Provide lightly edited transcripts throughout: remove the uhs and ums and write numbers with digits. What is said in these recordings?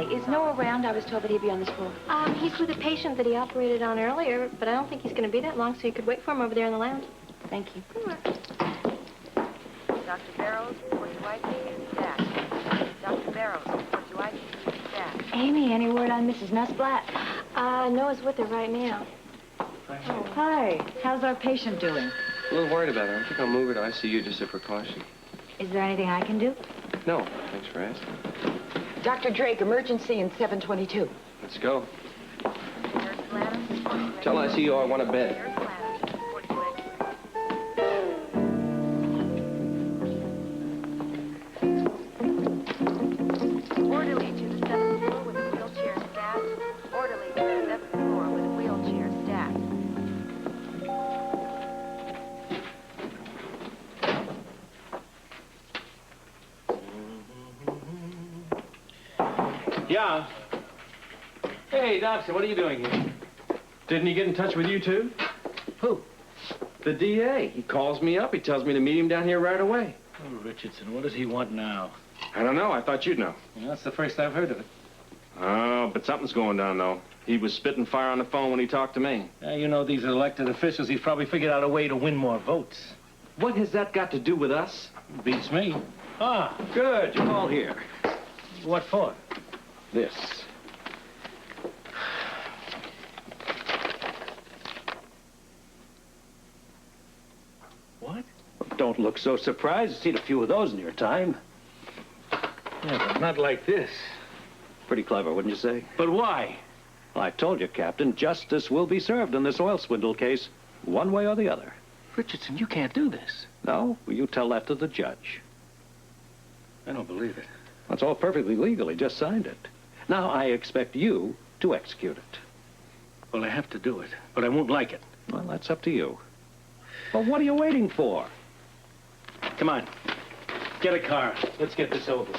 Hi, is Noah around? I was told that he'd be on this floor. He's with a patient that he operated on earlier, but I don't think he's going to be that long, so you could wait for him over there in the lounge. Thank you. Dr. Barrows, Portuite, staff. Dr. Barrows, Portuite, staff. Amy, any word on Mrs. Nussblatt? Noah's with her right now. Oh, hi. How's our patient doing? A little worried about her. I think I'll move her to ICU just as a precaution. Is there anything I can do? No, thanks for asking. Dr. Drake, emergency in 722. Let's go. Tell ICU I want a bed. Orderly to the 7th floor with a wheelchair staff. Orderly to the 7th floor with a wheelchair staff. Yeah. Hey, Dobson, what are you doing here? Didn't he get in touch with you, too? Who? The DA. He calls me up. He tells me to meet him down here right away. Oh, Richardson, what does he want now? I don't know. I thought you'd know. Well, that's the first I've heard of it. Oh, but something's going down, though. He was spitting fire on the phone when he talked to me. You know, these elected officials, he's probably figured out a way to win more votes. What has that got to do with us? Beats me. Ah, Good. You're all here. what for? This. What? Don't look so surprised. You've seen a few of those in your time. Yeah, but not like this. Pretty clever, wouldn't you say? But why? Well, I told you, Captain, justice will be served in this oil swindle case, one way or the other. Richardson, you can't do this. No? Well, you tell that to the judge. I don't believe it. That's all perfectly legal. He just signed it. Now, I expect you to execute it. Well, I have to do it, but I won't like it. Well, that's up to you. Well, what are you waiting for? Come on. Get a car. Let's get this over.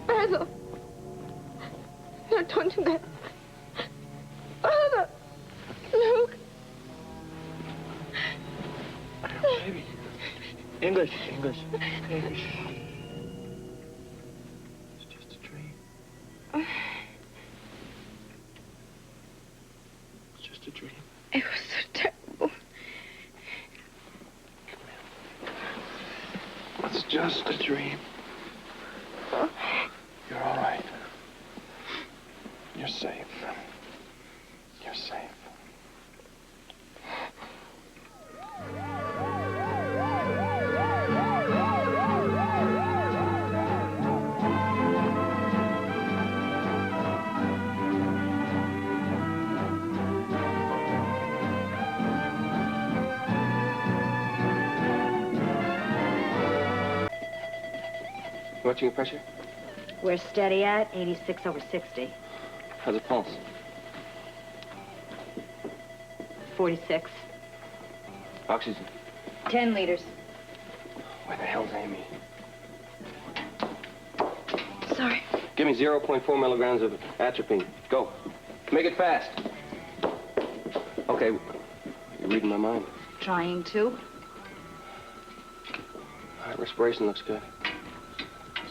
Basil. No, don't do that. Father. Luke. Baby. English. It's just a dream. It's just a dream. It was so terrible. It's just a dream. You're all right. You're safe. You're safe. Watching your pressure? We're steady at 86/60. How's the pulse? 46. Oxygen. 10 liters. Where the hell's Amy? Sorry. Give me 0.4 milligrams of atropine. Go. Make it fast. Okay. You're reading my mind. Trying to. Heart respiration looks good.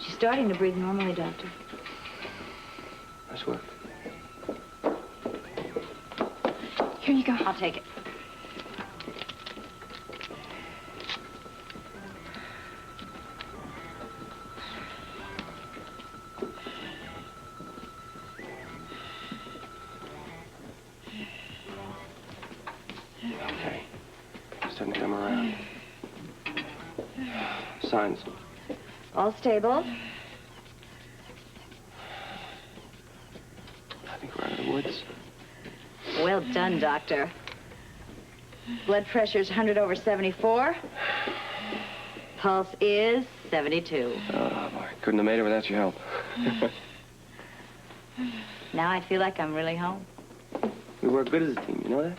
She's starting to breathe normally, Doctor. Nice work. Here you go. I'll take it. Okay. Starting to come around. Signs. All stable. I think we're out of the woods. Well done, Doctor. Blood pressure's 100/74. Pulse is 72. Oh, boy. Couldn't have made it without your help. Now I feel like I'm really home. We work good as a team, you know that?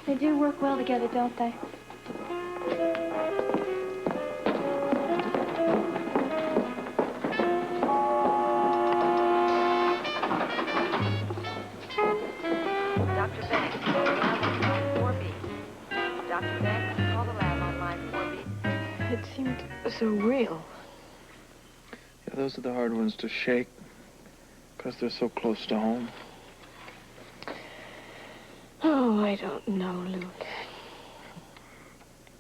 They do work well together, don't they? Dr. Banks, 4B. seemed so real. Yeah, those are the hard ones to shake, because they're so close to home. Oh, I don't know, Luke.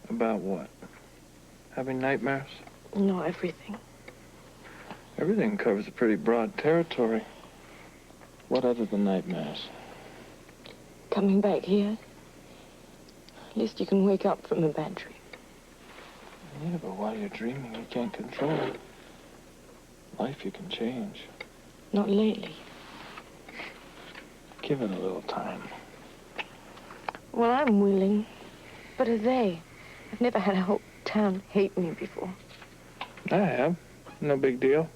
About what? Having nightmares? No, everything. Everything covers a pretty broad territory. What other than nightmares? Coming back here. At least you can wake up from a bad dream. Yeah, but while you're dreaming, you can't control it. Life you can change. Not lately. Give it a little time. Well, I'm willing. But are they? I've never had a whole town hate me before. I have. No big deal.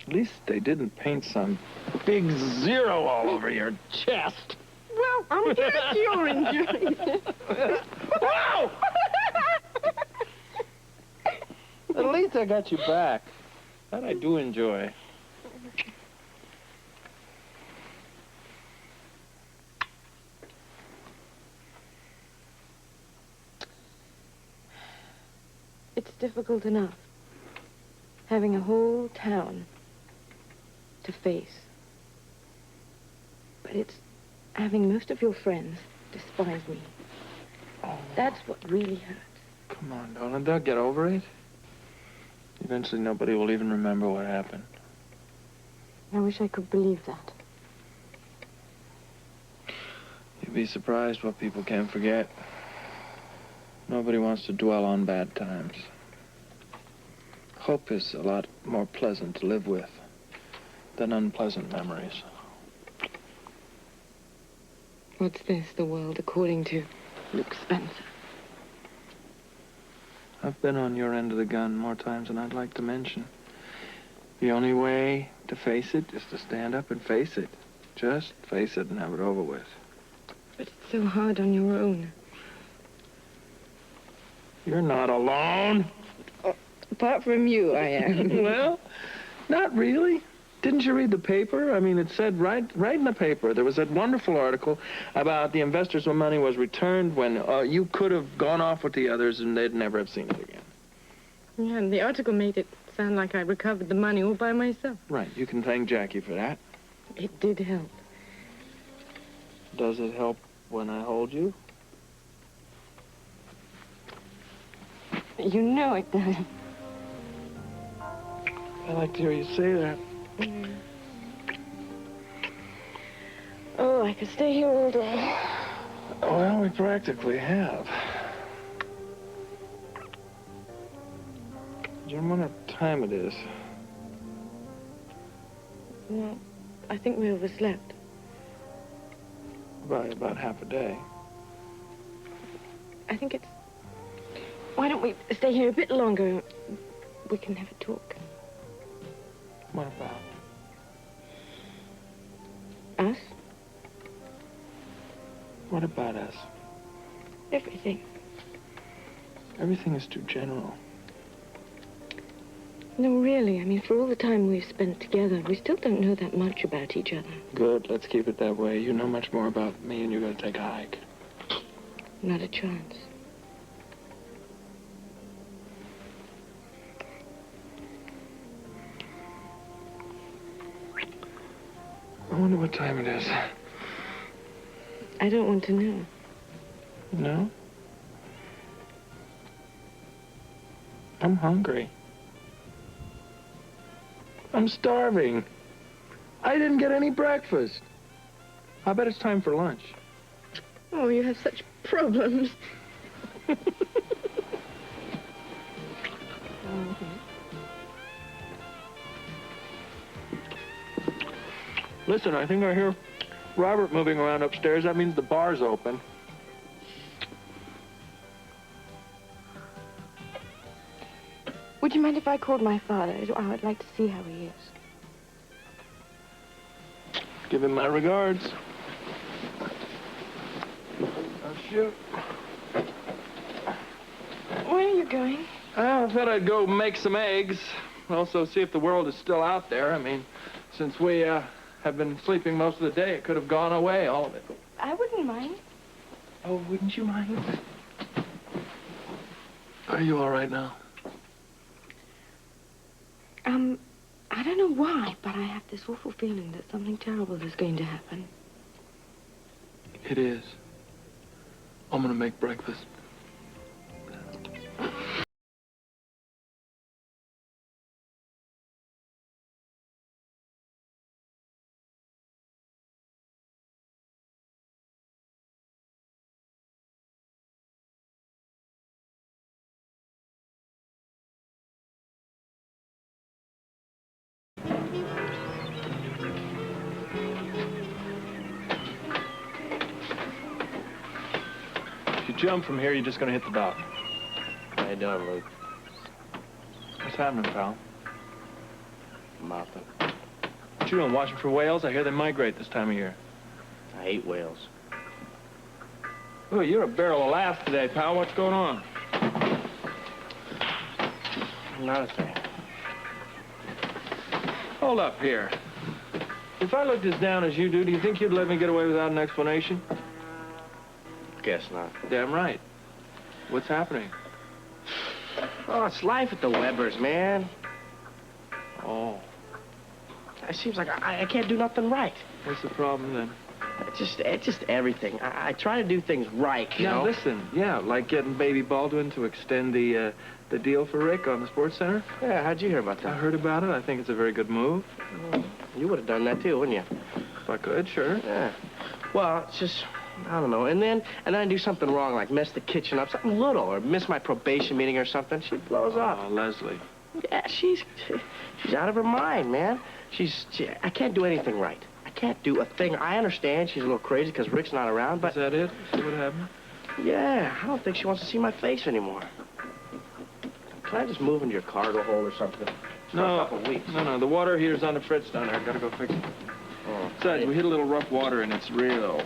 At least they didn't paint some big zero all over your chest. Well, I'm glad you're enjoying it. Wow! At least I got you back. That I do enjoy. It's difficult enough. Having a whole town to face. But it's having most of your friends despise me. Oh. That's what really hurts. Come on, Donna. They'll get over it. Eventually, nobody will even remember what happened. I wish I could believe that. You'd be surprised what people can't forget. Nobody wants to dwell on bad times. Hope is a lot more pleasant to live with than unpleasant memories. What's this, the world according to Luke Spencer? I've been on your end of the gun more times than I'd like to mention. The only way to face it is to stand up and face it. Just face it and have it over with. But it's so hard on your own. You're not alone. Apart from you, I am. Well, not really. Didn't you read the paper? I mean, it said right in the paper. There was that wonderful article about the investors when money was returned when you could have gone off with the others and they'd never have seen it again. Yeah, and the article made it sound like I recovered the money all by myself. Right. You can thank Jackie for that. It did help. Does it help when I hold you? You know it does. I like to hear you say that. Oh, I could stay here all day. Well, we practically have. Do you remember what time it is? Well, I think we overslept. By about half a day. I think it's... Why don't we stay here a bit longer? We can have a talk. What about? Us? What about us? Everything. Everything is too general. No, really. I mean, for all the time we've spent together, we still don't know that much about each other. Good. Let's keep it that way. You know much more about me, and you're going to take a hike. Not a chance. I wonder what time it is. I don't want to know. No? I'm hungry. I'm starving. I didn't get any breakfast. I bet it's time for lunch. Oh, you have such problems. Listen, I think I hear Robert moving around upstairs. That means the bar's open. Would you mind if I called my father? I'd like to see how he is. Give him my regards. Oh, shoot. Where are you going? I thought I'd go make some eggs. Also, see if the world is still out there. I mean, since we have been sleeping most of the day, it could have gone away, all of it. I wouldn't mind. Oh, wouldn't you mind? Are you all right now? I don't know why, but I have this awful feeling that something terrible is going to happen. It is. I'm gonna make breakfast. If you jump from here, you're just gonna hit the dock. How you doing, Luke? What's happening, pal? Nothing. What you doing, watching for whales? I hear they migrate this time of year. I hate whales. Oh, you're a barrel of laughs today, pal. What's going on? Not a thing. Hold up here. If I looked as down as you do you think you'd let me get away without an explanation? Guess not. Damn right. What's happening? Oh, it's life at the Webbers, man. Oh. It seems like I can't do nothing right. What's the problem then? It's just everything. I try to do things right, you know? Now listen, yeah, like getting Baby Baldwin to extend the deal for Rick on the Sports Center. Yeah, how'd you hear about that? I heard about it. I think it's a very good move. You would have done that too, wouldn't you? If I could, sure. Yeah. Well, it's just, I don't know. And then I do something wrong, like mess the kitchen up, something little, or miss my probation meeting or something. She blows up. Oh, Lesley. Yeah, she's out of her mind, man. I can't do anything right. I can't do a thing. I understand she's a little crazy because Rick's not around, but... Is that it? See what happened? Yeah, I don't think she wants to see my face anymore. Can I just move into your cargo hold or something? No. For a couple weeks. No, the water heater's on the fritz down there. I gotta go fix it. Oh. Besides, we hit a little rough water and it's real.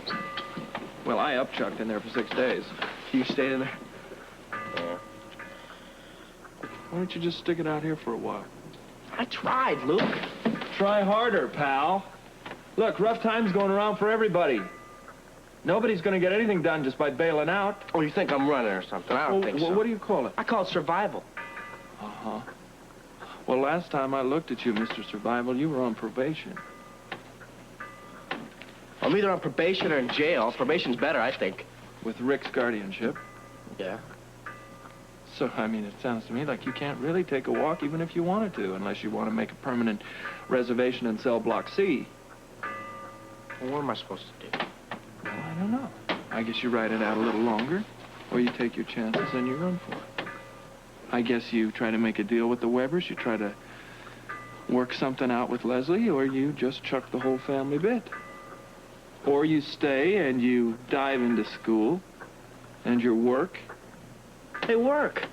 Well, I upchucked in there for 6 days. You stayed in there? Yeah. Why don't you just stick it out here for a while? I tried, Luke. Try harder, pal. Look, rough times going around for everybody. Nobody's gonna get anything done just by bailing out. Oh, you think I'm running or something? I don't think so. What do you call it? I call it survival. Uh-huh. Well, last time I looked at you, Mr. Survival, you were on probation. I'm either on probation or in jail. Probation's better, I think. With Rick's guardianship. Yeah. So, I mean, it sounds to me like you can't really take a walk even if you wanted to, unless you want to make a permanent reservation in cell block C. Well, what am I supposed to do? Well, I don't know. I guess you ride it out a little longer, or you take your chances and you run for it. I guess you try to make a deal with the Webbers, you try to work something out with Lesley, or you just chuck the whole family bit. Or you stay and you dive into school and your work. Hey, work.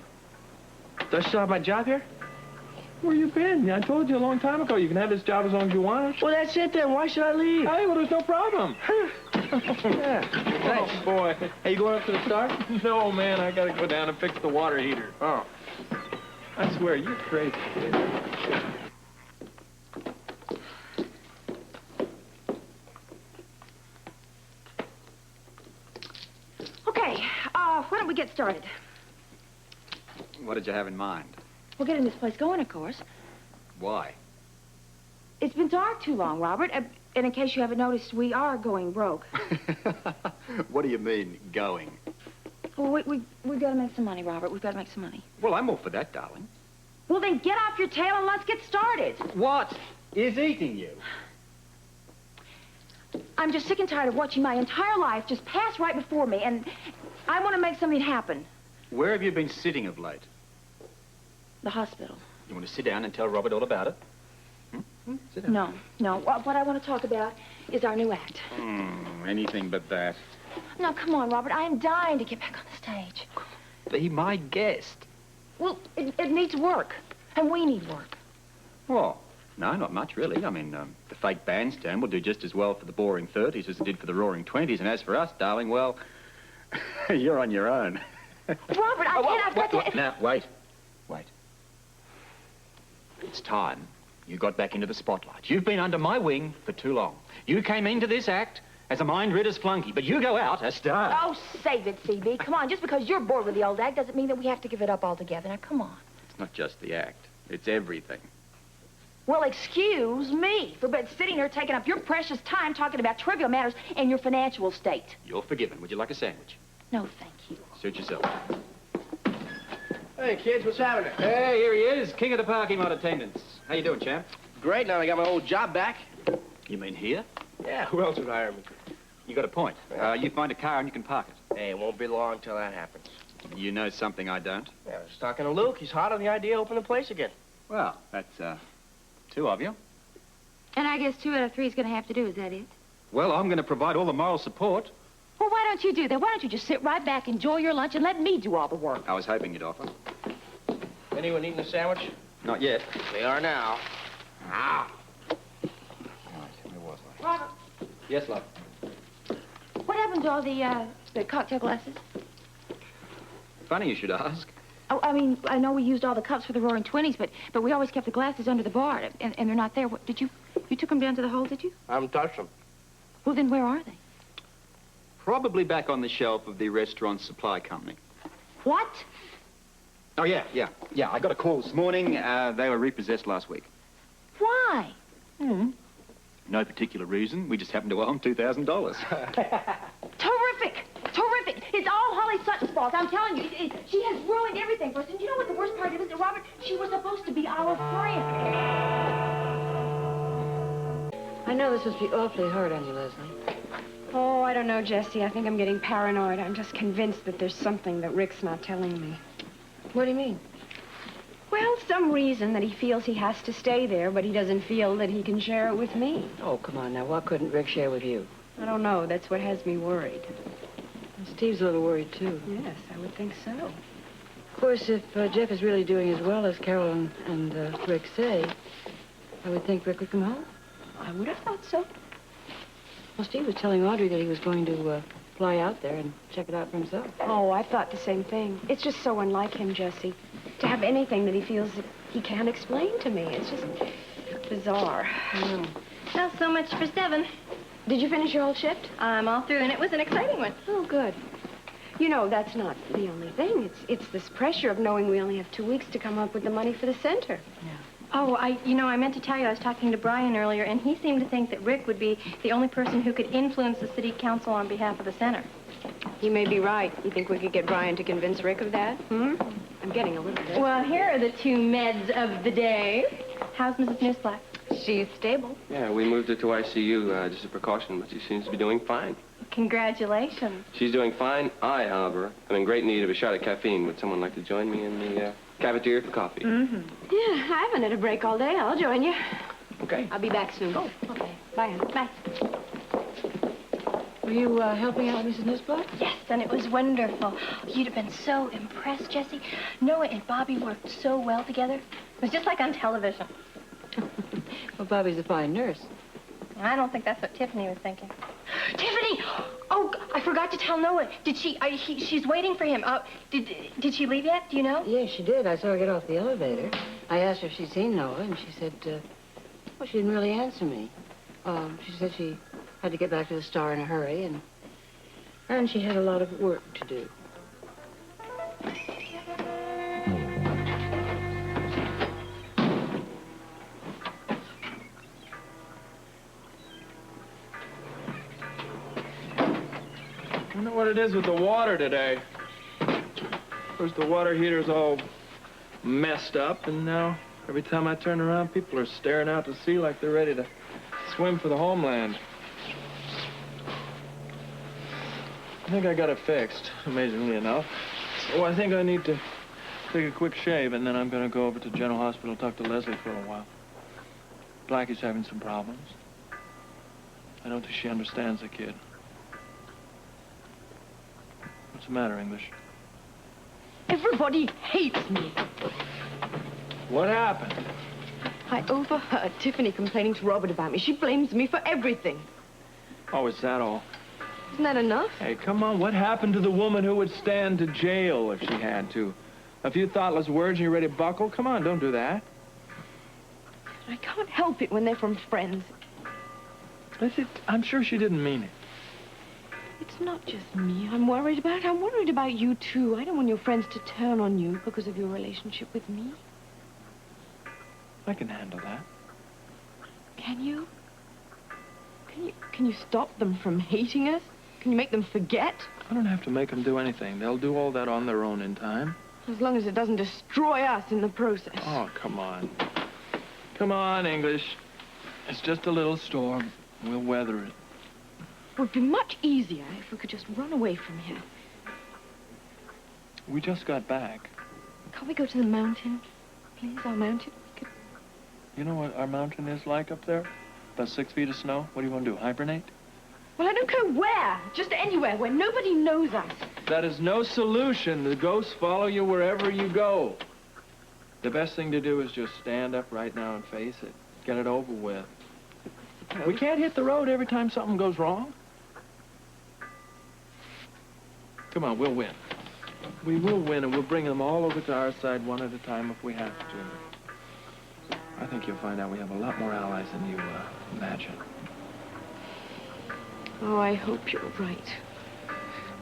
Do I still have my job here? Where you been? I told you a long time ago you can have this job as long as you want it. Well, that's it then. Why should I leave? Hey, well, there's no problem. Yeah. Thanks. Oh, boy. Hey, you going up to the start? No, man, I gotta go down and fix the water heater. Oh. I swear, you're crazy, kid. Okay, why don't we get started? What did you have in mind? We're getting this place going, of course. Why? It's been dark too long, Robert. And in case you haven't noticed, we are going broke. What do you mean, going? Well, we've got to make some money, Robert. We've got to make some money. Well, I'm all for that, darling. Well, then get off your tail and let's get started. What is eating you? I'm just sick and tired of watching my entire life just pass right before me, and I want to make something happen. Where have you been sitting of late? The hospital. You want to sit down and tell Robert all about it? Sit down. No. What I want to talk about is our new act. Anything but that. No, come on, Robert. I am dying to get back on the stage. Be my guest. Well, it needs work, and we need work. Well, no, not much, really. I mean, the fake bandstand will do just as well for the boring 30s as it did for the roaring 20s. And as for us, darling, well, you're on your own. Robert, I've got to... Now, wait. It's time you got back into the spotlight. You've been under my wing for too long. You came into this act as a mind reader's flunky, but you go out a star. Oh, save it, CB. Come on, just because you're bored with the old act doesn't mean that we have to give it up altogether. Now, come on. It's not just the act. It's everything. Well, excuse me for sitting here taking up your precious time talking about trivial matters and your financial state. You're forgiven. Would you like a sandwich? No, thank you. Suit yourself. Hey, kids, what's happening? Hey, here he is, king of the parking lot attendants. How you doing, champ? Great, now I got my old job back. You mean here? Yeah, who else would hire me? You got a point. You find a car and you can park it. Hey, it won't be long till that happens. You know something I don't? Yeah, I was talking to Luke. He's hot on the idea of opening the place again. Well, that's, two of you. And I guess 2 out of 3 is going to have to do, is that it? Well, I'm going to provide all the moral support. Well, why don't you do that? Why don't you just sit right back, enjoy your lunch, and let me do all the work? I was hoping you'd offer. Anyone eating a sandwich? Not yet. They are now. Ah. Robert, Yes, love. what happened to all the cocktail glasses? Funny you should ask. Oh, I mean, I know we used all the cups for the Roaring Twenties, but we always kept the glasses under the bar, and they're not there. What, you took them down to the hole, did you? I haven't touched them. Well, then where are they? Probably back on the shelf of the restaurant supply company. What? Oh, yeah. I got a call this morning. They were repossessed last week. Why? No particular reason. We just happened to owe them $2,000. Terrific! Terrific! It's all Holly Sutton's fault. I'm telling you, she has ruined everything for us. And you know what the worst part is, Robert? She was supposed to be our friend. I know this must be awfully hard on you, Lesley. Oh, I don't know, Jessie. I think I'm getting paranoid. I'm just convinced that there's something that Rick's not telling me. What do you mean? Well, some reason that he feels he has to stay there, but he doesn't feel that he can share it with me. Oh, come on now. What couldn't Rick share with you? I don't know. That's what has me worried. Steve's a little worried, too. Yes, I would think so. Of course, if Jeff is really doing as well as Carol and Rick say, I would think Rick would come home. I would have thought so. Well, Steve was telling Audrey that he was going to fly out there and check it out for himself. Oh, I thought the same thing. It's just so unlike him, Jessie. To have anything that he feels that he can't explain to me. It's just bizarre. I know. Well, so much for 7. Did you finish your whole shift? I'm all through, and it was an exciting one. Oh, good. You know, that's not the only thing. It's this pressure of knowing we only have 2 weeks to come up with the money for the center. Yeah. Oh, I meant to tell you, I was talking to Brian earlier, and he seemed to think that Rick would be the only person who could influence the city council on behalf of the center. He may be right. You think we could get Brian to convince Rick of that? I'm getting a little bit. Well, here are the 2 meds of the day. How's Mrs. Newsblack? She's stable. Yeah, we moved her to ICU, just a precaution, but she seems to be doing fine. Congratulations. She's doing fine. I, however, am in great need of a shot of caffeine. Would someone like to join me in the cafeteria for coffee? Yeah, I haven't had a break all day. I'll join you. Okay. I'll be back soon. Oh, okay. Bye, honey. Bye. Were you helping out Mrs. Nisblock? Yes, and it was wonderful. You'd have been so impressed, Jessie. Noah and Bobbie worked so well together. It was just like on television. Well, Bobbie's a fine nurse. I don't think that's what Tiffany was thinking. Tiffany! Oh, I forgot to tell Noah. Did she? She's waiting for him. Did she leave yet? Do you know? Yes, she did. I saw her get off the elevator. I asked her if she'd seen Noah, and she said, well, she didn't really answer me. She said she had to get back to the Star in a hurry, and she had a lot of work to do. I wonder what it is with the water today. First, the water heater's all messed up, and now every time I turn around, people are staring out to sea like they're ready to swim for the homeland. I think I got it fixed, amazingly enough. So I think I need to take a quick shave, and then I'm going to go over to General Hospital and talk to Lesley for a while. Blackie's having some problems. I don't think she understands the kid. What's the matter, English? Everybody hates me. What happened? I overheard Tiffany complaining to Robert about me. She blames me for everything. Oh, is that all? Isn't that enough? Hey, come on. What happened to the woman who would stand to jail if she had to? A few thoughtless words and you're ready to buckle? Come on, don't do that. I can't help it when they're from friends. I'm sure she didn't mean it. It's not just me I'm worried about. I'm worried about you, too. I don't want your friends to turn on you because of your relationship with me. I can handle that. Can you? Can you stop them from hating us? Can you make them forget? I don't have to make them do anything. They'll do all that on their own in time. As long as it doesn't destroy us in the process. Oh, come on. Come on, English. It's just a little storm. We'll weather it. It would be much easier if we could just run away from here. We just got back. Can't we go to the mountain? Please, our mountain? You know what our mountain is like up there? About 6 feet of snow. What do you want to do, hibernate? Well, I don't care where. Just anywhere where nobody knows us. That is no solution. The ghosts follow you wherever you go. The best thing to do is just stand up right now and face it. Get it over with. We can't hit the road every time something goes wrong. Come on, we'll win. We will win, and we'll bring them all over to our side one at a time if we have to. I think you'll find out we have a lot more allies than you imagine. Oh, I hope you're right.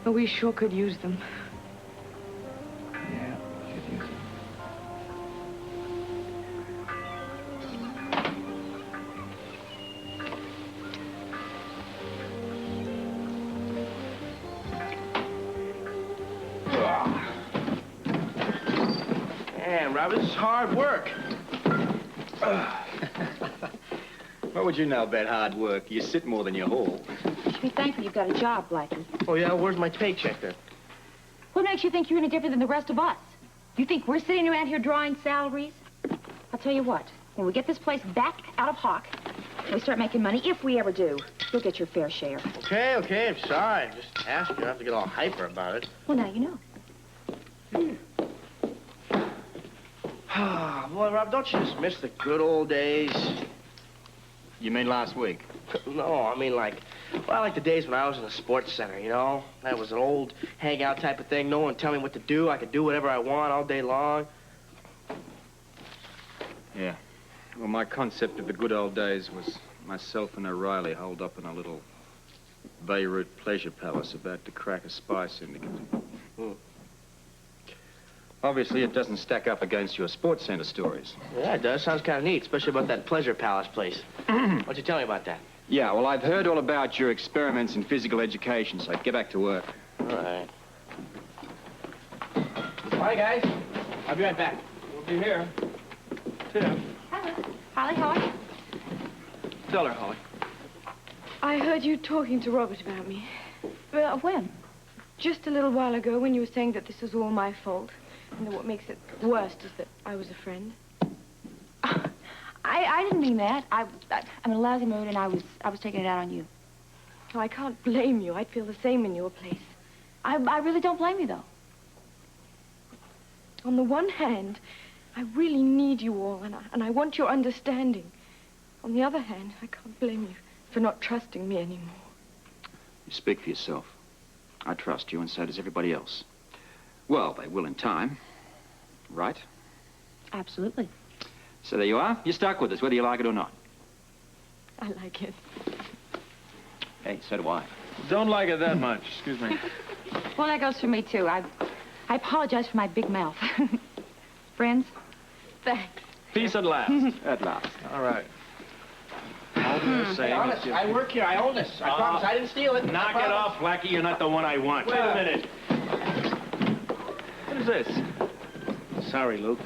Oh, we sure could use them. Yeah, we could use them. Man, Robert, this is hard work. What would you know about hard work? You sit more than you haul. You should be thankful you've got a job, Blackie. Oh, yeah? Where's my paycheck, then? What makes you think you're any different than the rest of us? You think we're sitting around here drawing salaries? I'll tell you what. When we get this place back out of hock, we start making money, if we ever do, you'll get your fair share. Okay, I'm sorry. Just ask you. I don't have to get all hyper about it. Well, now you know. Boy, Rob, don't you just miss the good old days? You mean last week? No, I mean like the days when I was in the sports center, you know? That was an old hangout type of thing. No one would tell me what to do. I could do whatever I want all day long. Yeah. Well, my concept of the good old days was myself and O'Reilly holed up in a little Beirut pleasure palace about to crack a spy syndicate. Obviously, it doesn't stack up against your sports center stories. Yeah, it does. Sounds kind of neat, especially about that pleasure palace place. What'd you tell me about that? Yeah, well, I've heard all about your experiments in physical education, so get back to work. All right. Bye, guys. I'll be right back. We'll be here. Tim. Hello. Holly, how are you? Tell her, Holly. I heard you talking to Robert about me. Well, when? Just a little while ago when you were saying that this was all my fault. And that what makes it worst is that I was a friend. I didn't mean that. I'm in a lousy mood, and I was taking it out on you. Oh, I can't blame you. I'd feel the same in your place. I really don't blame you, though. On the one hand, I really need you all, and I want your understanding. On the other hand, I can't blame you for not trusting me anymore. You speak for yourself. I trust you, and so does everybody else. Well, they will in time, right? Absolutely. So there you are. You're stuck with us, whether you like it or not. I like it. Hey, so do I. Don't like it that much. Excuse me. Well, that goes for me, too. I apologize for my big mouth. Friends? Thanks. Peace at last. At last. All right. All we're saying Honest, I work here. I own this. I promise. I didn't steal it. Knock it off, Blackie. You're not the one I want. Wait a minute. What is this? Sorry, Luke.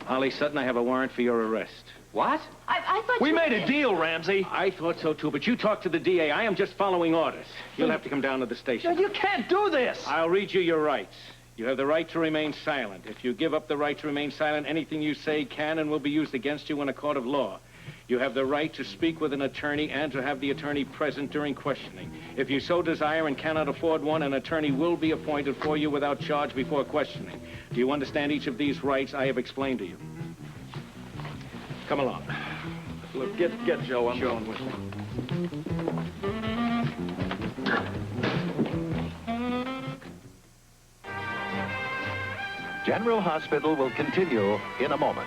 Holly Sutton, I have a warrant for your arrest. What? I thought We you made a deal, Ramsey. I thought so, too, but you talk to the DA. I am just following orders. You'll have to come down to the station. You can't do this. I'll read you your rights. You have the right to remain silent. If you give up the right to remain silent, anything you say can and will be used against you in a court of law. You have the right to speak with an attorney and to have the attorney present during questioning. If you so desire and cannot afford one, an attorney will be appointed for you without charge before questioning. Do you understand each of these rights I have explained to you? Come along. Look, get Joe. I'm going with him. General Hospital will continue in a moment.